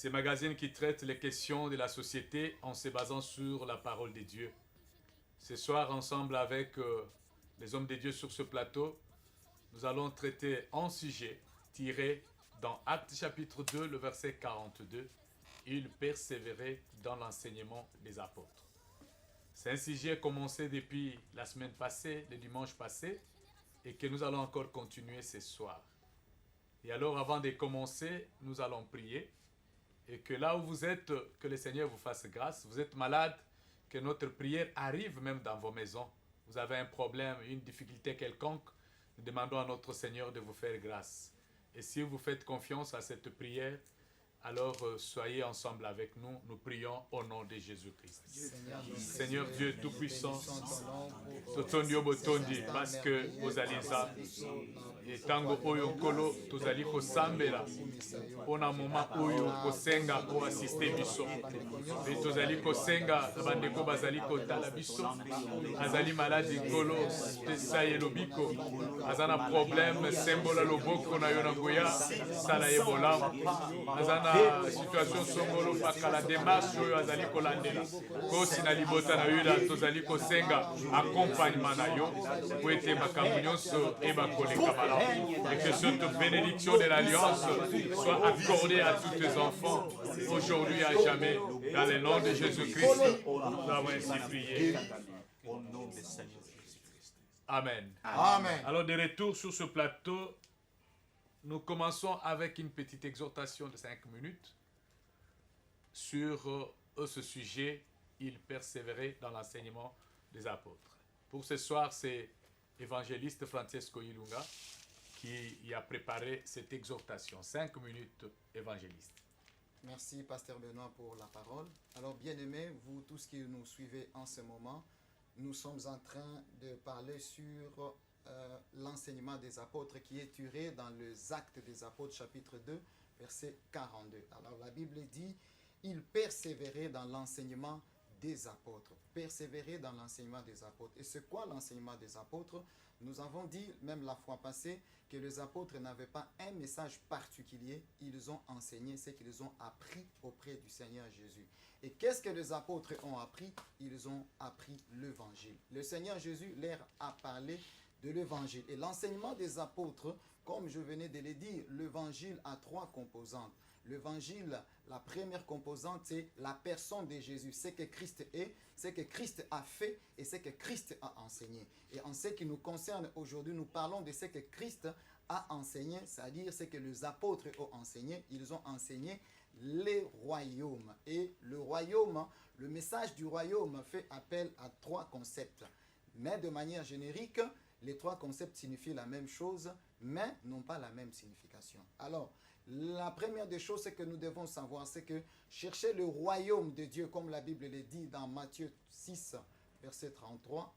Ces magazines qui traitent les questions de la société en se basant sur la parole de Dieu. Ce soir, ensemble avec les hommes de Dieu sur ce plateau, nous allons traiter un sujet tiré dans Actes chapitre 2, le verset 42. Il persévérait dans l'enseignement des apôtres. C'est un sujet commencé depuis la semaine passée, le dimanche passé, et que nous allons encore continuer ce soir. Et alors, avant de commencer, nous allons prier. Et que là où vous êtes, que le Seigneur vous fasse grâce. Vous êtes malade, que notre prière arrive même dans vos maisons. Vous avez un problème, une difficulté quelconque, nous demandons à notre Seigneur de vous faire grâce. Et si vous faites confiance à cette prière, alors soyez ensemble avec nous. Nous prions au nom de Jésus-Christ. Seigneur Dieu Tout-Puissant, Totondi Obotondi, parce que vous allez ça. Et tango oyo kolo, tozali kosambela. Pona moma oyo kosenga o assiste biso. Et tozali kosenga, bandeko bazali kotala biso. Azali malade kolo, pesa yelobiko. Azana problème, sembola loboko na yo na ngoya, sala ebola. Azana situation songolo pakala démarche oyo azali kolandela kosi na libota na yo tozali kosenga accompagnement na yo po ete makambo nyonso ebakoleka malamu et que cette bénédiction de l'alliance soit accordée à tous tes enfants aujourd'hui et à jamais dans le nom de Jésus-Christ. Nous avons ainsi prié. Au nom du Seigneur Jésus-Christ. Amen. Amen. Alors de retour sur ce plateau, nous commençons avec une petite exhortation de 5 minutes sur ce sujet, il persévérait dans l'enseignement des apôtres. Pour ce soir, c'est l'évangéliste Francesco Ilunga qui y a préparé cette exhortation. 5 minutes, évangéliste. Merci, Pasteur Benoît, pour la parole. Alors, bien-aimés, vous tous qui nous suivez en ce moment, nous sommes en train de parler sur l'enseignement des apôtres qui est tiré dans les Actes des apôtres chapitre 2 verset 42. Alors la Bible dit, il persévérait dans l'enseignement des apôtres. Persévérer dans l'enseignement des apôtres. Et c'est quoi l'enseignement des apôtres? Nous avons dit, même la fois passée, que les apôtres n'avaient pas un message particulier. Ils ont enseigné ce qu'ils ont appris auprès du Seigneur Jésus. Et qu'est-ce que les apôtres ont appris? Ils ont appris l'évangile. Le Seigneur Jésus leur a parlé de l'évangile. Et l'enseignement des apôtres, comme je venais de le dire, l'évangile a 3 composantes. L'évangile, la première composante, c'est la personne de Jésus. Ce que Christ est, ce que Christ a fait et ce que Christ a enseigné. Et en ce qui nous concerne aujourd'hui, nous parlons de ce que Christ a enseigné, c'est-à-dire ce que les apôtres ont enseigné. Ils ont enseigné les royaumes. Et le royaume, le message du royaume fait appel à 3 concepts. Mais de manière générique, les 3 concepts signifient la même chose, mais n'ont pas la même signification. Alors, la première des choses que nous devons savoir, c'est que chercher le royaume de Dieu, comme la Bible le dit dans Matthieu 6, verset 33,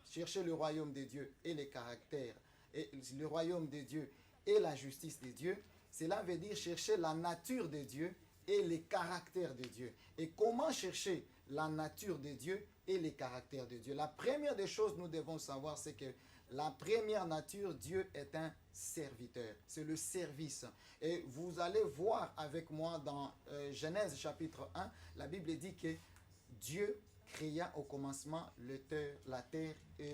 chercher le royaume de Dieu et les caractères, et le royaume de Dieu et la justice de Dieu, cela veut dire chercher la nature de Dieu et les caractères de Dieu. Et comment chercher la nature de Dieu et les caractères de Dieu? La première des choses que nous devons savoir, c'est que la première nature, Dieu est un serviteur. C'est le service. Et vous allez voir avec moi dans Genèse chapitre 1, la Bible dit que Dieu créa au commencement la terre et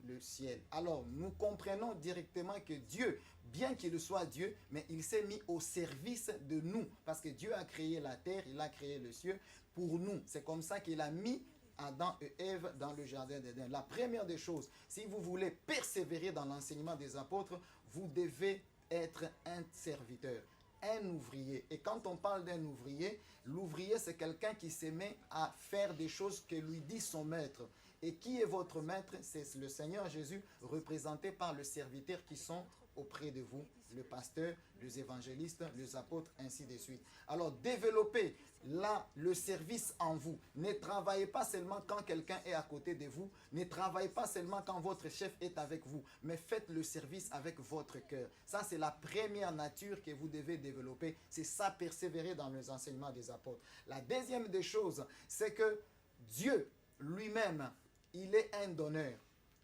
le ciel. Alors, nous comprenons directement que Dieu, bien qu'il soit Dieu, mais il s'est mis au service de nous. Parce que Dieu a créé la terre, il a créé le ciel pour nous. C'est comme ça qu'il a mis Adam et Ève dans le jardin d'Éden. La première des choses, si vous voulez persévérer dans l'enseignement des apôtres, vous devez être un serviteur, un ouvrier. Et quand on parle d'un ouvrier, l'ouvrier c'est quelqu'un qui se met à faire des choses que lui dit son maître. Et qui est votre maître? C'est le Seigneur Jésus, représenté par les serviteurs qui sont auprès de vous, le pasteur, les évangélistes, les apôtres, ainsi de suite. Alors, développez là le service en vous. Ne travaillez pas seulement quand quelqu'un est à côté de vous. Ne travaillez pas seulement quand votre chef est avec vous. Mais faites le service avec votre cœur. Ça, c'est la première nature que vous devez développer. C'est ça, persévérer dans les enseignements des apôtres. La deuxième des choses, c'est que Dieu lui-même, il est un donneur.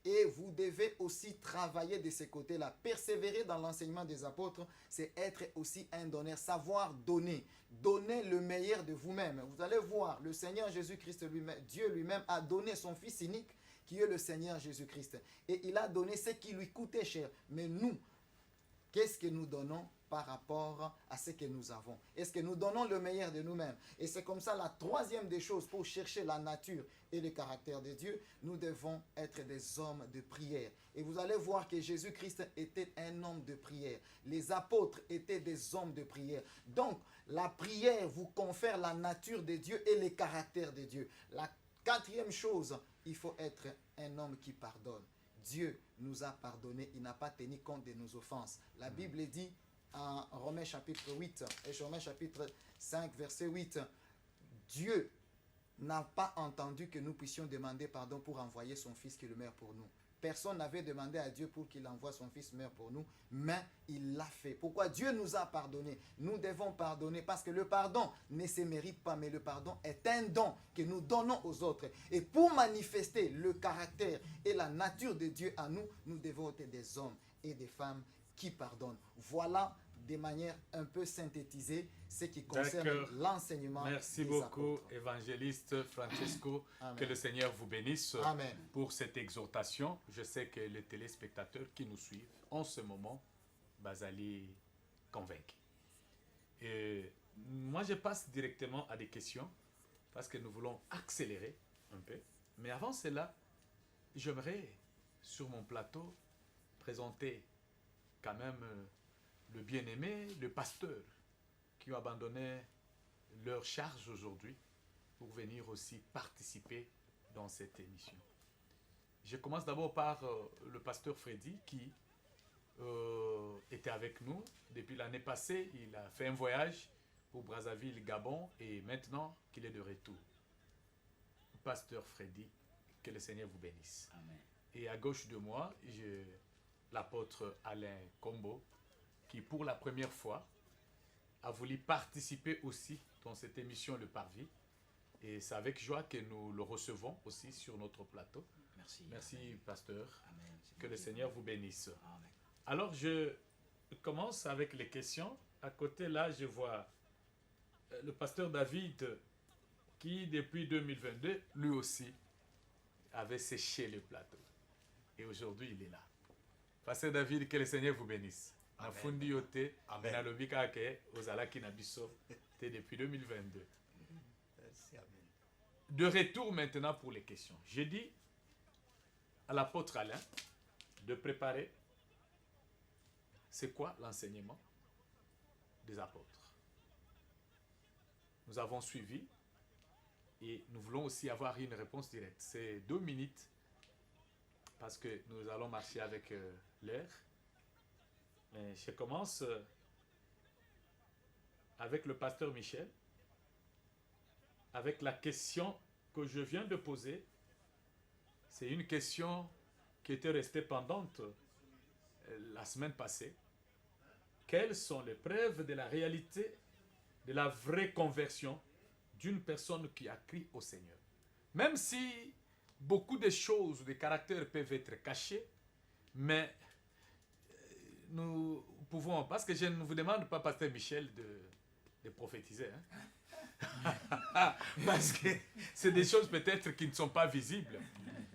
Et vous devez aussi travailler de ces côtés-là. Persévérer dans l'enseignement des apôtres, c'est être aussi un donneur, savoir donner. Donner le meilleur de vous-même. Vous allez voir, le Seigneur Jésus-Christ lui-même, Dieu lui-même a donné son Fils unique, qui est le Seigneur Jésus-Christ. Et il a donné ce qui lui coûtait cher. Mais nous, qu'est-ce que nous donnons par rapport à ce que nous avons? Est-ce que nous donnons le meilleur de nous-mêmes? Et c'est comme ça la troisième des choses pour chercher la nature et le caractère de Dieu. Nous devons être des hommes de prière. Et vous allez voir que Jésus-Christ était un homme de prière. Les apôtres étaient des hommes de prière. Donc, la prière vous confère la nature de Dieu et le caractère de Dieu. La quatrième chose, il faut être un homme qui pardonne. Dieu nous a pardonné, il n'a pas tenu compte de nos offenses. La Bible dit en Romains chapitre 8 et Romains chapitre 5 verset 8, Dieu n'a pas entendu que nous puissions demander pardon pour envoyer son Fils qui le meurt pour nous. Personne n'avait demandé à Dieu pour qu'il envoie son Fils meurt pour nous, mais il l'a fait. Pourquoi? Dieu nous a pardonné. Nous devons pardonner parce que le pardon ne se mérite pas, mais le pardon est un don que nous donnons aux autres. Et pour manifester le caractère et la nature de Dieu à nous, nous devons être des hommes et des femmes qui pardonnent. Voilà de manière un peu synthétisée ce qui concerne l'enseignement. Merci beaucoup, évangéliste Francesco. Amen. Que le Seigneur vous bénisse. Amen. Pour cette exhortation. Je sais que les téléspectateurs qui nous suivent en ce moment, Basali convainc. Et moi, je passe directement à des questions parce que nous voulons accélérer un peu. Mais avant cela, j'aimerais sur mon plateau présenter quand même le bien-aimé, le pasteur, qui ont abandonné leur charge aujourd'hui pour venir aussi participer dans cette émission. Je commence d'abord par le pasteur Freddy qui était avec nous depuis l'année passée. Il a fait un voyage pour Brazzaville, Gabon et maintenant qu'il est de retour. Pasteur Freddy, que le Seigneur vous bénisse. Amen. Et à gauche de moi, j'ai l'apôtre Alain Combo, qui pour la première fois a voulu participer aussi dans cette émission Le Parvis. Et c'est avec joie que nous le recevons aussi sur notre plateau. Merci. Merci, pasteur. Amen. Que le Seigneur vous bénisse. Amen. Alors, je commence avec les questions. À côté, là, je vois le pasteur David, qui depuis 2022, lui aussi, avait séché le plateau. Et aujourd'hui, il est là. Pasteur David, que le Seigneur vous bénisse. Na fundi yote, na lobika ke ozalaki na biso te depuis 2022. Merci, amen. De retour maintenant pour les questions. J'ai dit à l'apôtre Alain de préparer c'est quoi l'enseignement des apôtres. Nous avons suivi et nous voulons aussi avoir une réponse directe. C'est 2 minutes parce que nous allons marcher avec l'heure. Mais je commence avec le pasteur Michel, avec la question que je viens de poser. C'est une question qui était restée pendante la semaine passée. Quelles sont les preuves de la réalité, de la vraie conversion d'une personne qui a crié au Seigneur? Même si beaucoup de choses, de caractères peuvent être cachés, mais nous pouvons, parce que je ne vous demande pas, pasteur Michel, de prophétiser, hein? Parce que c'est des choses peut-être qui ne sont pas visibles,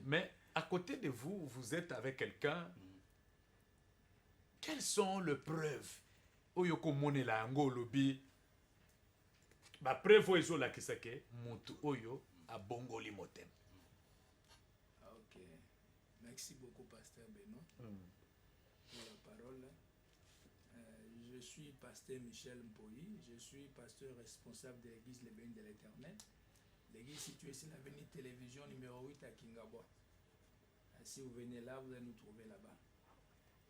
mais à côté de vous, vous êtes avec quelqu'un. Quelles sont les preuves? Oyo komone la ngo lobi ba preuve oyo la kisake mutu oyo abongoli motem. Ok. Merci beaucoup, pasteur Benoît, pour la parole. Je suis pasteur Michel Mpoyi. Je suis pasteur responsable de l'église Les Bénis de l'Éternel. L'église située sur l'avenue Télévision numéro 8 à Kingabwa. Si vous venez là, vous allez nous trouver là-bas.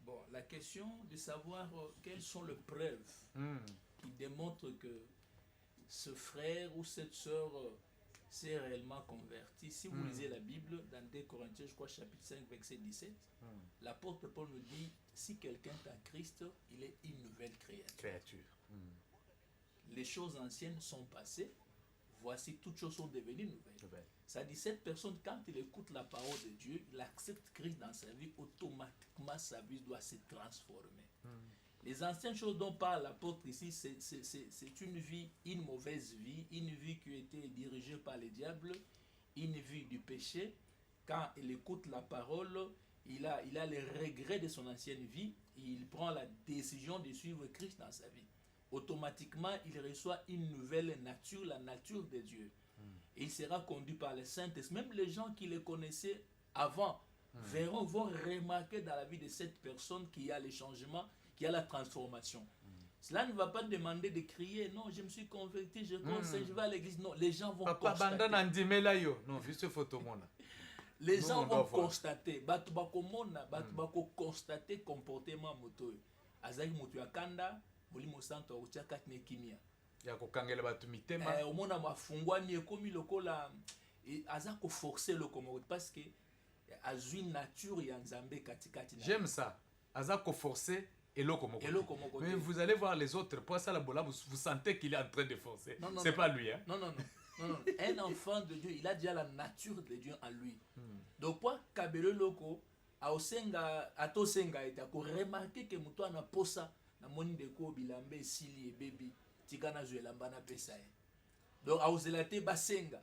Bon, la question de savoir quelles sont les preuves qui démontrent que ce frère ou cette sœur s'est réellement converti. Si vous lisez la Bible, dans 2 Corinthiens, je crois, chapitre 5, verset 17, l'apôtre Paul nous dit, si quelqu'un est en Christ, il est une nouvelle créature. Les choses anciennes sont passées, voici toutes choses sont devenues nouvelles. Ça dit, cette personne, quand il écoute la parole de Dieu, il accepte Christ dans sa vie, automatiquement sa vie doit se transformer. Les anciennes choses dont parle l'apôtre ici, c'est une vie, une mauvaise vie, une vie qui a été dirigée par le diable, une vie du péché. Quand il écoute la parole, il a les regrets de son ancienne vie, et il prend la décision de suivre Christ dans sa vie. Automatiquement, il reçoit une nouvelle nature, la nature de Dieu. Et il sera conduit par le Saint-Esprit. Même les gens qui le connaissaient avant vont remarquer dans la vie de cette personne qu'il y a les changements, qu'il y a la transformation. Cela ne va pas demander de crier, non, je me suis converti, je conseille, je vais à l'église. Non, les gens vont constater. Non, juste photo mona. Les gens vont constater. Batu bako constater comportement moto. Azali moto ya kanda, molimo santo ochaka kimia. Ya kokangela batu mitema. Omona mafungwami ekomi lokola aza ko forcer le komo parce que azui nature ya nzambe katikati. J'aime ça. Aza ko forcer et l'eau comme mais vous allez voir les autres, pour ça la bola, vous sentez qu'il est en train de forcer. C'est pas lui, hein? Non. Un enfant de Dieu, il a déjà la nature de Dieu en lui. Donc, pour Kabele Loko, Atosenga et ako remarquer que muto na posa na moni de ko bilambe sili et baby tikana zuelamba na pesa. Donc, aozelate basenga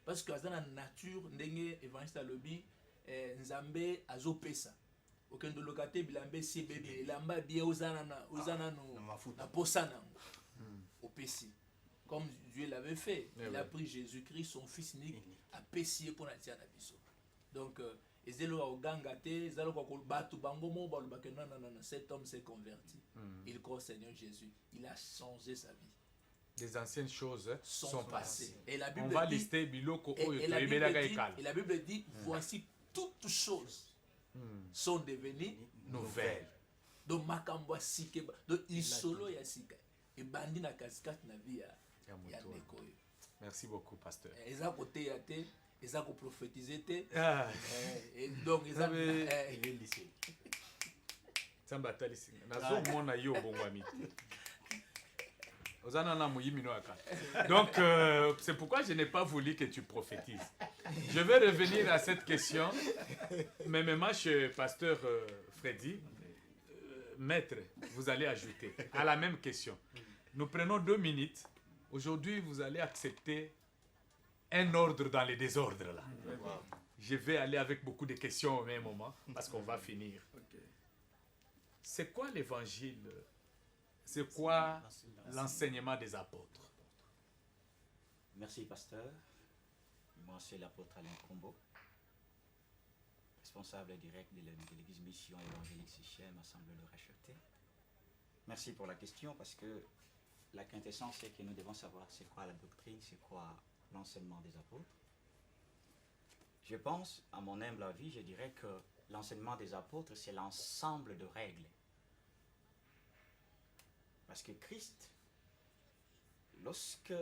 parce que dans la nature ndenge évangéliste lobby nzambe azo pesa. Okendo lokate bilambe si bébé lamba bien ozana no na posana au PC comme Dieu l'avait fait. Il a pris Jésus-Christ son fils unique a pessier pour la tia na biso. Donc ezelo ogangate ezalo ko batu bango mo ba lobake non cet homme s'est converti. Il croit au Seigneur Jésus, il a changé sa vie. Des anciennes choses sont passées. Et la Bible on va lister biloko oyo et la Bible dit voici toutes choses sont devenues nouvelles. Donc makambo sike donc isolo ya sika et bandi na kaskat na vie ya ndeko. Merci beaucoup pasteur. Eza côté ya te, eza ko prophétiser te. Et donc eza il est lycée. Samba talisi. Nazo mona yo bongwami. Donc, c'est pourquoi je n'ai pas voulu que tu prophétises. Je vais revenir à cette question, mais même chez pasteur Freddy, maître, vous allez ajouter à la même question. Nous prenons 2 minutes. Aujourd'hui, vous allez accepter un ordre dans les désordres. Là. Je vais aller avec beaucoup de questions au même moment, parce qu'on va finir. C'est quoi l'évangile? C'est quoi l'enseignement des apôtres? Merci, pasteur. Moi, c'est l'apôtre Alain Combo, responsable direct de l'église Mission Évangélique Sichem, Assemblée de Racheté. Merci pour la question, parce que la quintessence, c'est que nous devons savoir c'est quoi la doctrine, c'est quoi l'enseignement des apôtres. Je pense, à mon humble avis, je dirais que l'enseignement des apôtres, c'est l'ensemble de règles. Parce que Christ, lorsque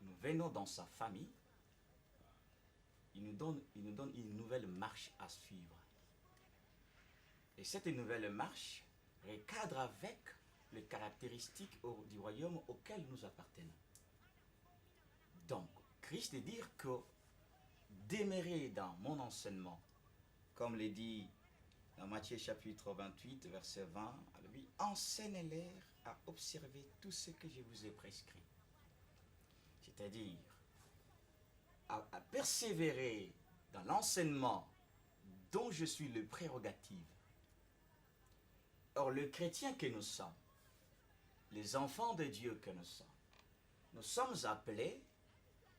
nous venons dans sa famille, il nous donne une nouvelle marche à suivre. Et cette nouvelle marche recadre avec les caractéristiques du royaume auquel nous appartenons. Donc, Christ dit que demeurer dans mon enseignement, comme le dit dans Matthieu chapitre 28, verset 20, lui, enseignez-leur à observer tout ce que je vous ai prescrit. C'est-à-dire, à persévérer dans l'enseignement dont je suis le prérogative. Or, le chrétien que nous sommes, les enfants de Dieu que nous sommes appelés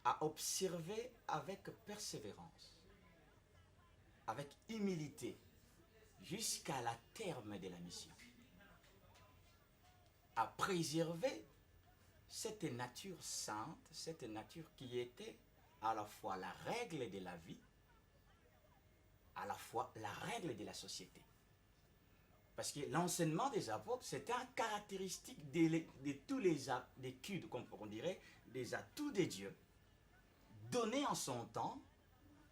à observer avec persévérance, avec humilité, jusqu'à la terme de la mission. À préserver cette nature sainte, cette nature qui était à la fois la règle de la vie, à la fois la règle de la société. Parce que l'enseignement des apôtres, c'était une caractéristique de tous les études, comme on dirait, des atouts de Dieu, donnés en son temps,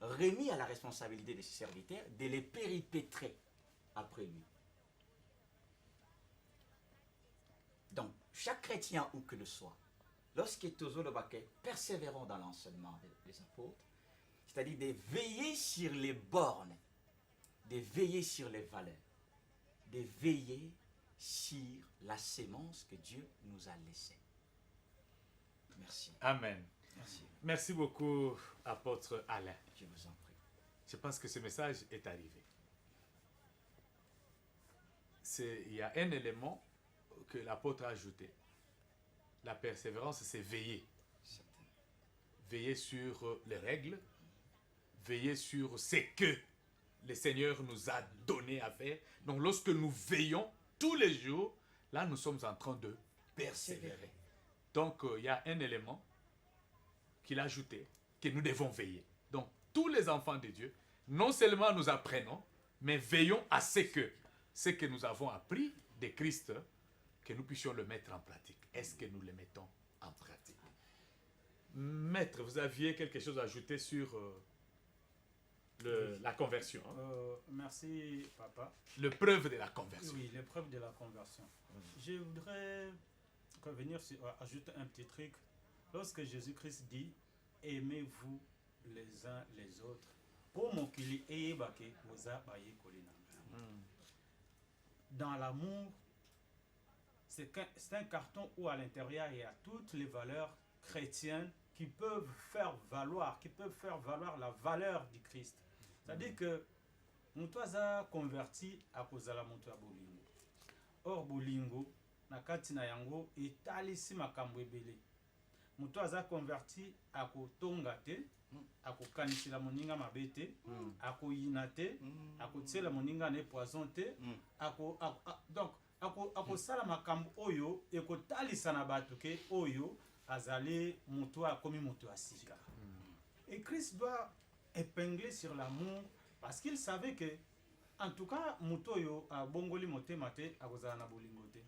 remis à la responsabilité de ses serviteurs, de les péripétrer après lui. Donc, chaque chrétien, où que le soit, lorsque toujours le baquet, persévérons dans l'enseignement des apôtres, c'est-à-dire de veiller sur les bornes, de veiller sur les valeurs, de veiller sur la sémence que Dieu nous a laissée. Merci. Amen. Merci. Merci beaucoup, apôtre Alain. Je vous en prie. Je pense que ce message est arrivé. Il y a un élément que l'apôtre a ajouté. La persévérance, c'est veiller. Veiller sur les règles, veiller sur ce que le Seigneur nous a donné à faire. Donc lorsque nous veillons tous les jours, là nous sommes en train de persévérer. Donc il y a un élément qu'il a ajouté, que nous devons veiller. Donc tous les enfants de Dieu, non seulement nous apprenons, mais veillons à ce que nous avons appris de Christ, que nous puissions le mettre en pratique. Est-ce que nous le mettons en pratique? Maître, vous aviez quelque chose à ajouter sur la conversion. Hein? Merci, papa. Le preuve de la conversion. Oui, l'épreuve de la conversion. Je voudrais ajouter un petit truc. Lorsque Jésus-Christ dit « Aimez-vous les uns les autres », dans l'amour, c'est un carton où à l'intérieur il y a toutes les valeurs chrétiennes qui peuvent faire valoir la valeur du Christ. C'est-à-dire que mutu aza converti akozala mutu ya bolingo. Or bolingo na kati na yango etalisi makambo ebele. Mutu aza converti akotonga te, akokanisila moninga mabe te, akoyina te, akotiela moninga na poison te, donc akosala makambo oyo ekotalisa na bato ke oyo azali mutu akomi mutu asika. Et Christ doit épingler sur l'amour parce qu'il savait que en tout cas mutu oyo abongoli motema te akozala na bolingo te.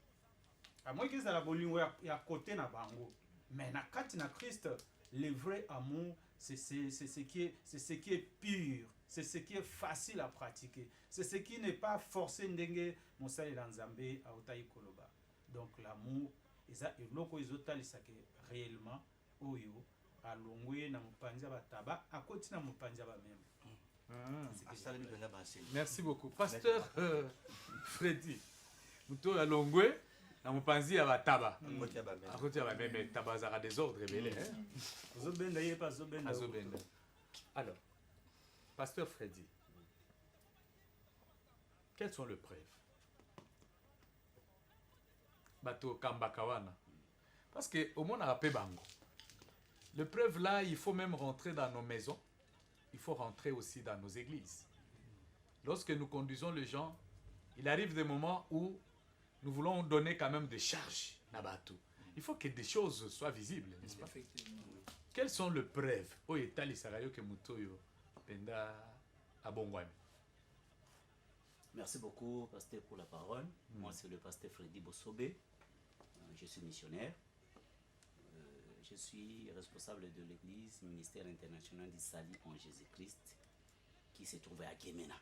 Moi qui la bolingo ya côté na bango, mais na kati na Christ le vrai amour c'est ce qui est pur, c'est ce qui est facile à pratiquer, c'est ce qui n'est pas forcé ndenge mosali la nzambe aotai koloba. Donc l'amour eza eloko ezotalisa ke réellement oyo alongwe na mopanzi bataba akoti na mopanzi ba même. Merci beaucoup. Pasteur Freddy, muto alongwe na mopanzi ya bataba. Akoti ya ba même taba zara désordre belé hein. Zobenda yepa zobenda. Azobenda. Alors, Pasteur Freddy, quelles sont les preuves? Bato Kambakawana. Parce que au moins on a rappelé bango. Le preuve là, il faut même rentrer dans nos maisons. Il faut rentrer aussi dans nos églises. Lorsque nous conduisons les gens, il arrive des moments où nous voulons donner quand même des charges à Bato. Il faut que des choses soient visibles, n'est-ce pas? Effectivement. Quelles sont les preuves? Merci beaucoup, pasteur, pour la parole. Moi, c'est le pasteur Freddy Bossobé. Je suis missionnaire. Je suis responsable de l'église ministère international d'Isali en Jésus-Christ qui se trouve à Guémena.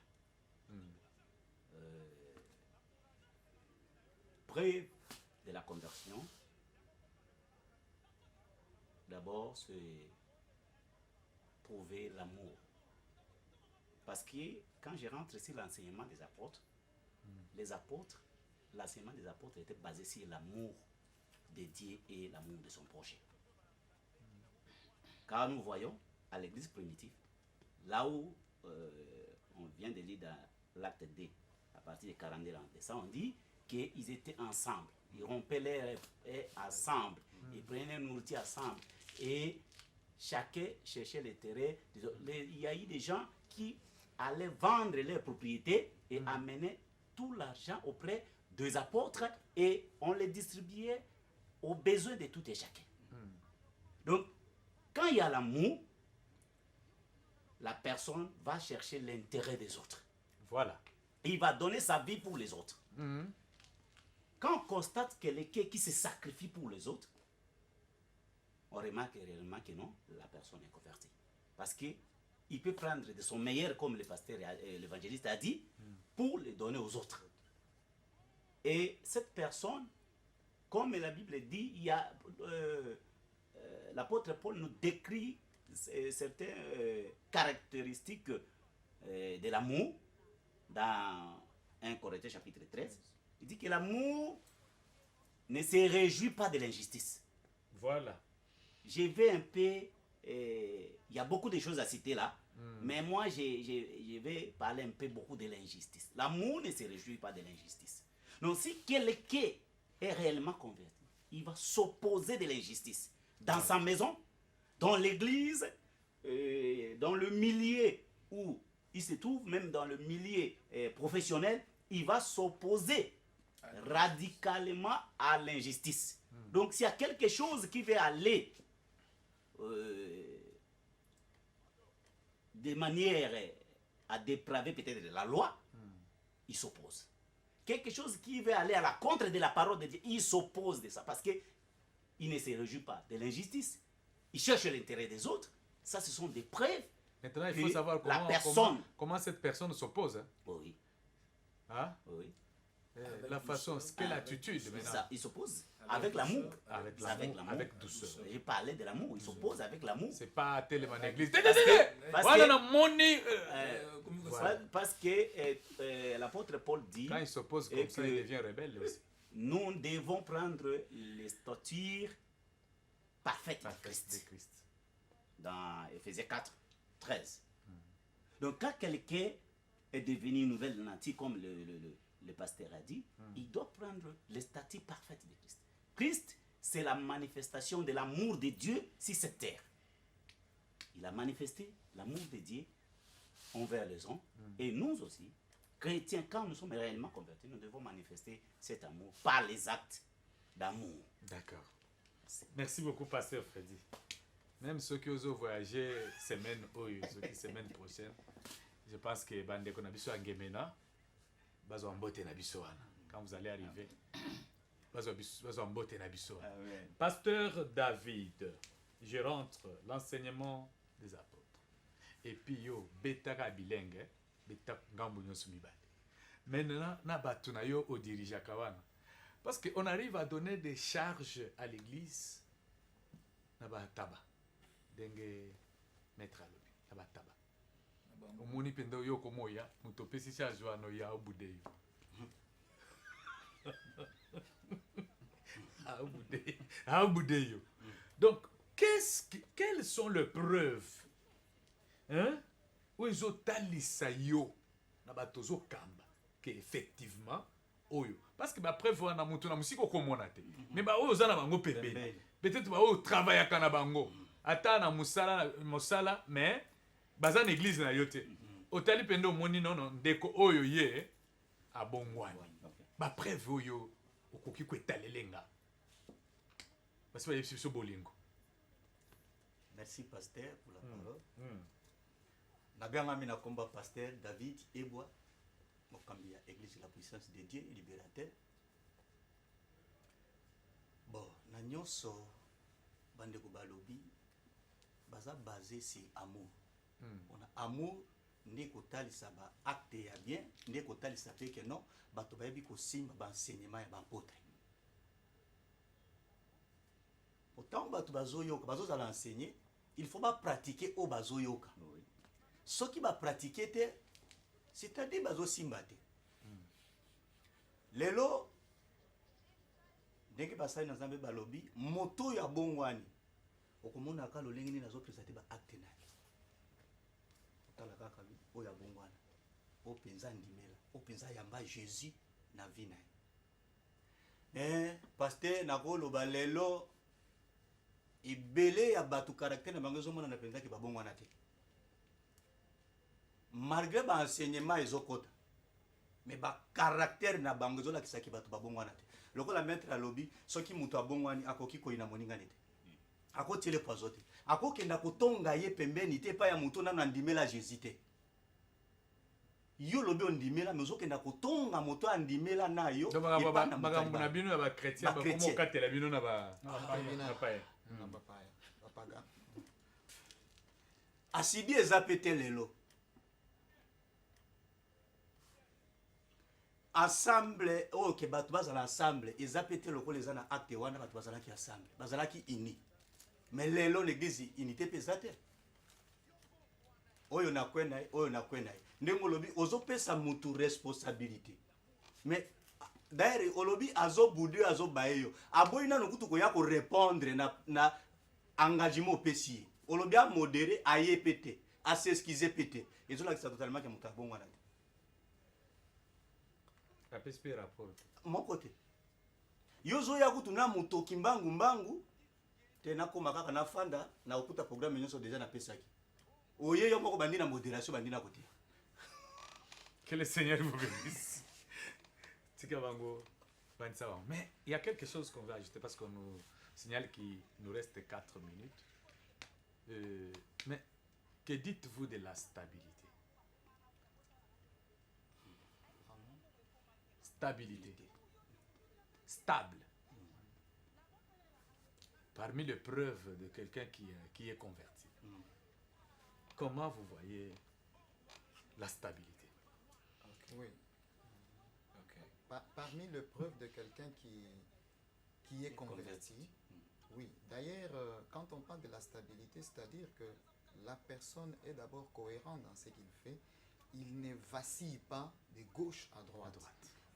Preuve de la conversion. D'abord, c'est trouver l'amour. Parce que quand je rentre sur l'enseignement des apôtres, l'enseignement des apôtres était basé sur l'amour de Dieu et l'amour de son prochain. Car nous voyons à l'église primitive, là où on vient de lire dans l'acte D, à partir de 42 ans, ça on dit qu'ils étaient ensemble, ils rompaient les ensemble, ils prenaient nourriture ensemble, et chacun cherchait les terrains. Il y a eu des gens qui allaient vendre leurs propriétés et amener tout l'argent auprès des apôtres et on les distribuait aux besoins de tout et chacun. Donc, quand il y a l'amour, la personne va chercher l'intérêt des autres. Voilà. Il va donner sa vie pour les autres. Quand on constate quelqu'un qui se sacrifie pour les autres, on remarque réellement que non, la personne est convertie. Parce qu'il peut prendre de son meilleur, comme le pasteur et l'évangéliste a dit, pour le donner aux autres. Et cette personne, comme la Bible dit, il y a l'apôtre Paul nous décrit certaines caractéristiques de l'amour dans 1 Corinthiens chapitre 13. Il dit que l'amour ne se réjouit pas de l'injustice. Voilà. Je vais un peu... il y a beaucoup de choses à citer là, mais moi je vais parler un peu beaucoup de l'injustice. L'amour ne se réjouit pas de l'injustice. Donc si quelqu'un est réellement converti, il va s'opposer de l'injustice. Dans sa maison, dans l'église, dans le milieu où il se trouve, même dans le milieu professionnel, il va s'opposer radicalement à l'injustice. Donc s'il y a quelque chose qui veut aller de manière à dépraver peut-être la loi, il s'oppose. Quelque chose qui veut aller à la contre de la parole de Dieu, il s'oppose de ça parce qu'il ne se réjouit pas de l'injustice. Il cherche l'intérêt des autres. Ça, ce sont des preuves. Maintenant, il faut savoir comment cette personne s'oppose. Hein? Oui. Hein? Oui. La façon, quelle attitude maintenant? Ça, il s'oppose avec l'amour. Avec l'amour, avec douceur. J'ai parlé de l'amour, il s'oppose avec l'amour. C'est pas tellement en église. Parce que l'apôtre Paul dit... Quand il s'oppose comme ça, il devient rebelle aussi. Nous devons prendre les statures parfaites de Christ. Dans Ephésiens 4, 13. Donc quand quelqu'un est devenu une nouvelle nature, comme le pasteur a dit, il doit prendre les statuts parfaites de Christ. Christ, c'est la manifestation de l'amour de Dieu sur cette terre. Il a manifesté l'amour de Dieu envers les hommes. Et nous aussi, chrétiens, quand nous sommes réellement convertis, nous devons manifester cet amour par les actes d'amour. D'accord. Merci beaucoup, pasteur Freddy. Même ceux qui osent voyager semaine prochaine, je pense que Bandeko Nabiso Angemena, quand vous allez arriver, Pasteur David, je rentre l'enseignement des apôtres. Et puis yo, beta bilingue, beta ngambunyo sumibale. Maintenant, na batuna yo au dirigeant kawana. Parce qu'on arrive à donner des charges à l'église, na ba taba, dengue maître à l'objet, na ba taba. Omoni pendo yo komoya, mutopesi charge wano ya obudeyo. Donc, quelles sont les preuves, hein, où ils ont talisayo na batozo kamba que effectivement oyo parce que ba preuve wana mutu na musiko komona te mais ba oyo zana bango pembeni peut-être ba oyo travailler kana bango ata na musala mais baza na église na yote otali pendo moni non ndeko oyo ye abongwani ba preuve oyo okoki kwetalelenga parce que c'est bolingo. Merci pasteur pour la parole. Nabanga mina komba pasteur David Eboa mokambia église la puissance de Dieu libérateur. Bon, na nyonso bandeko balobi baza basé sur amour. On a amour ne kotalisa ba acte ya bien, ne kotalisa pe que non bato bayebi ko simba ba enseignement ya ba apôtre. Autant bato bazoyoka bazozala enseigner, il faut pas pratiquer au bazoyoka. Ce qui va pratiquer, c'est-à-dire bazo simbate. Lelo, dès que passer dans un balobi, moto ya bongwani. Okomona ka lolengini nazo présenter ba acte na. Tala kaka bi o ya bongwana. O penza ndimela, o penza yamba Jésus na vie na. Mais pasteur nakolo balelo ibele ya batu caractère na bango zomona na penza ki ba bongwana te. Malgré ba enseignement ezokota mais ba caractère na bango zola kisaki batu ba bongwana te. Lokola maître à lobby soki mutu abongwani akoki koina moninga nete. Akotile pozote. Akokenda kotonga ye pembeni te pa ya mutu na ndimela Jésus te. Yo lobi ondimela mezokenda kotonga moto andimela na yo. Magambo na bino ya ba chrétien ba komo katela bino na ba papaga. Asidi ezapete lelo. Ensemble, ok, bato bazala ensemble, ezapete lokola ezana acte wana bato bazala ki ensemble, bazala ki uni. mais lelo l'église unité pesate oyo na kwena oyo na kwena ndenge olobi ozopesa mutu responsabilité mais d'ailleurs olobi azobudu azobayeyo aboyi nanu kutu koya ko répondre na engagement opesi olobi a modéré aye pété a s'excuser pété ezolakisa totalement ke mutu abongo na apesi rapport mon côté yozoya kutu na mutoki mbangu te nakoma kaka na fanda na okuta programme nyonso déjà na pesaki oye yo moko bandi na modération bandi na côté. Que le Seigneur vous bénisse. Mais il y a quelque chose qu'on va ajouter parce qu'on nous signale qu'il nous reste 4 minutes. Mais que dites-vous de la stabilité? Stabilité. Stable. Parmi les preuves de quelqu'un qui est converti. Comment vous voyez la stabilité? Oui. Parmi les preuves de quelqu'un qui est converti, oui. D'ailleurs, quand on parle de la stabilité, c'est-à-dire que la personne est d'abord cohérente dans ce qu'il fait. Il ne vacille pas de gauche à droite.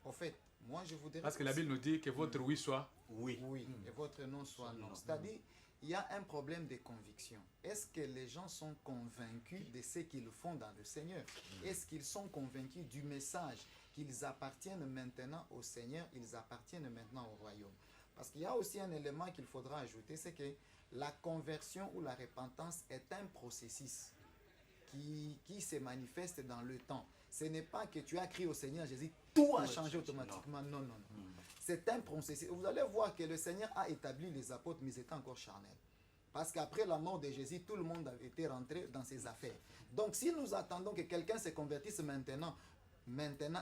En fait, moi je voudrais... Parce que la Bible nous dit que votre oui soit oui. Oui, et votre non soit non. C'est-à-dire, il y a un problème de conviction. Est-ce que les gens sont convaincus de ce qu'ils font dans le Seigneur? Est-ce qu'ils sont convaincus du message qu'ils appartiennent maintenant au Seigneur, ils appartiennent maintenant au royaume? Parce qu'il y a aussi un élément qu'il faudra ajouter, c'est que la conversion ou la repentance est un processus qui se manifeste dans le temps. Ce n'est pas que tu as crié au Seigneur Jésus, tout a changé automatiquement. Non. C'est un processus. Vous allez voir que le Seigneur a établi les apôtres, mais ils étaient encore charnels. Parce qu'après la mort de Jésus, tout le monde a été rentré dans ses affaires. Donc si nous attendons que quelqu'un se convertisse maintenant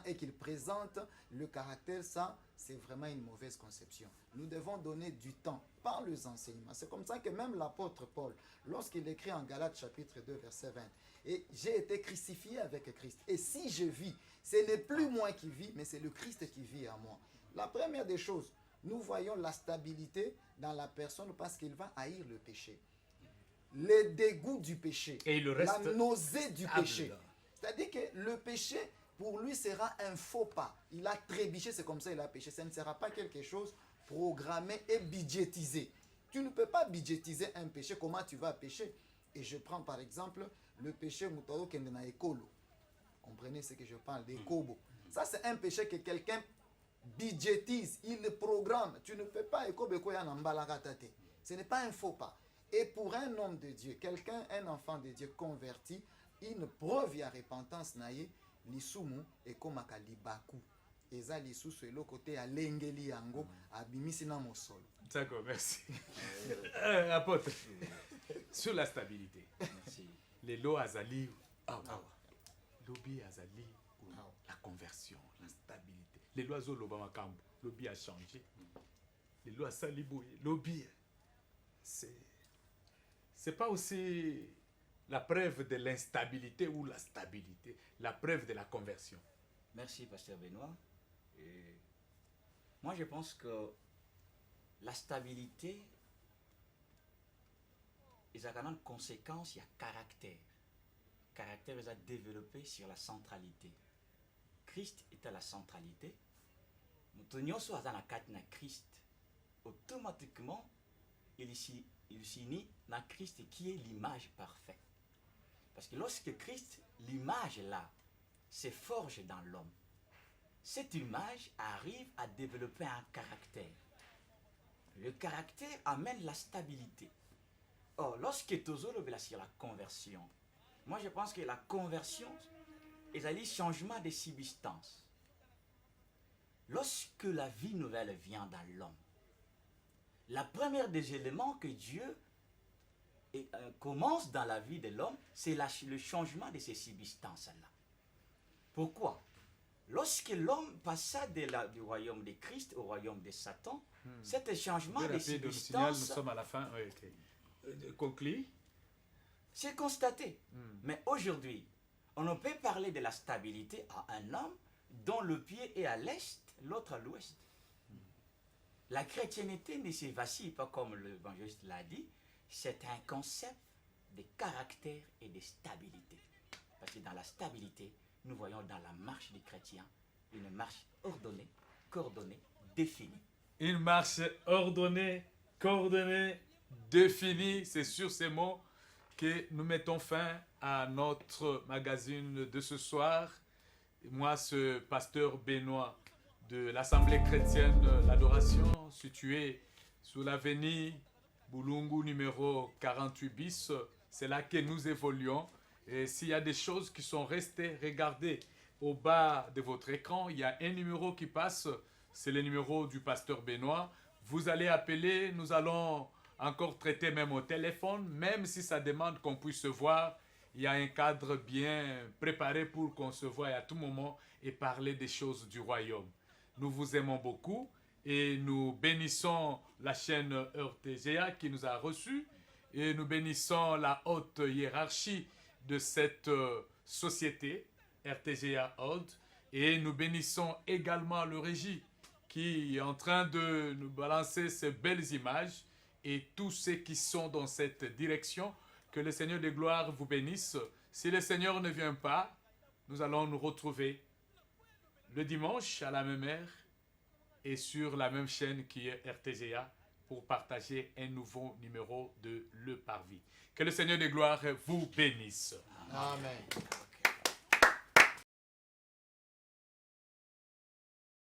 et qu'il présente le caractère, ça, c'est vraiment une mauvaise conception. Nous devons donner du temps par les enseignements. C'est comme ça que même l'apôtre Paul, lorsqu'il écrit en Galates chapitre 2, verset 20, « Et j'ai été crucifié avec Christ. Et si je vis, ce n'est plus moi qui vis, mais c'est le Christ qui vit en moi. » La première des choses, nous voyons la stabilité dans la personne parce qu'il va haïr le péché. Le dégoût du péché. Et il reste la nausée du péché. C'est-à-dire que le péché, pour lui, sera un faux pas. Il a trébuché, c'est comme ça il a péché. Ça ne sera pas quelque chose programmé et budgétisé. Tu ne peux pas budgétiser un péché. Comment tu vas pécher? Et je prends par exemple le péché Moutaro Kendena Ekolo. Comprenez ce que je parle, des Kobo. Ça, c'est un péché que quelqu'un budgétise, il le programme. Tu ne peux pas ce n'est pas un faux pas. Et pour un homme de Dieu, quelqu'un, un enfant de Dieu converti, une preuve à repentance naïe, lisumu ekomaka libaku. Eza lisusu elo côté à lengeli yango abimisi na mosolo. D'accord, merci. Apôtre, sur la stabilité. Merci. Les lois azali, lobby azali, la conversion, la stabilité. Les lois zoloba makambo, lobby a changé. Les lois saliboué, lobby. C'est pas aussi la preuve de l'instabilité ou la stabilité, la preuve de la conversion. Merci, Pasteur Benoît. Et moi, je pense que la stabilité, il y a une conséquence, il y a caractère. Caractère est à développer sur la centralité. Christ est à la centralité. Nous tenions sur la Christ. Automatiquement, il s'unit dans Christ qui est l'image parfaite. Parce que lorsque Christ, l'image là, se forge dans l'homme, cette image arrive à développer un caractère. Le caractère amène la stabilité. Or, lorsque Tozo le sur la conversion, moi je pense que la conversion est un changement de substance. Lorsque la vie nouvelle vient dans l'homme, la première des éléments que Dieu commence dans la vie de l'homme, c'est le changement de ces substances-là. Pourquoi? Lorsque l'homme passa du royaume de Christ au royaume de Satan, cet changement de substances... Nous sommes à la fin. Oui, okay. Conclu. C'est constaté. Mais aujourd'hui, on ne peut parler de la stabilité à un homme dont le pied est à l'est, l'autre à l'ouest. La chrétienté ne se vacille pas comme l'évangéliste l'a dit. c'est un concept de caractère et de stabilité. Parce que dans la stabilité, nous voyons dans la marche des chrétiens une marche ordonnée, coordonnée, définie. Une marche ordonnée, coordonnée, définie. C'est sur ces mots que nous mettons fin à notre magazine de ce soir. Moi, ce pasteur Benoît de l'Assemblée chrétienne L'Adoration, située sous l'avenue Boulungu numéro 48 bis, c'est là que nous évoluons. Et s'il y a des choses qui sont restées, regardez au bas de votre écran, il y a un numéro qui passe, c'est le numéro du pasteur Benoît. Vous allez appeler, nous allons encore traiter même au téléphone, même si ça demande qu'on puisse se voir. Il y a un cadre bien préparé pour qu'on se voie à tout moment et parler des choses du royaume. Nous vous aimons beaucoup et nous bénissons la chaîne RTGA qui nous a reçus et nous bénissons la haute hiérarchie de cette société, RTGA Old, et nous bénissons également le régie qui est en train de nous balancer ces belles images et tous ceux qui sont dans cette direction. Que le Seigneur de gloire vous bénisse. Si le Seigneur ne vient pas, nous allons nous retrouver le dimanche à la même heure et sur la même chaîne qui est RTGA pour partager un nouveau numéro de Le Parvis. Que le Seigneur de gloire vous bénisse. Amen.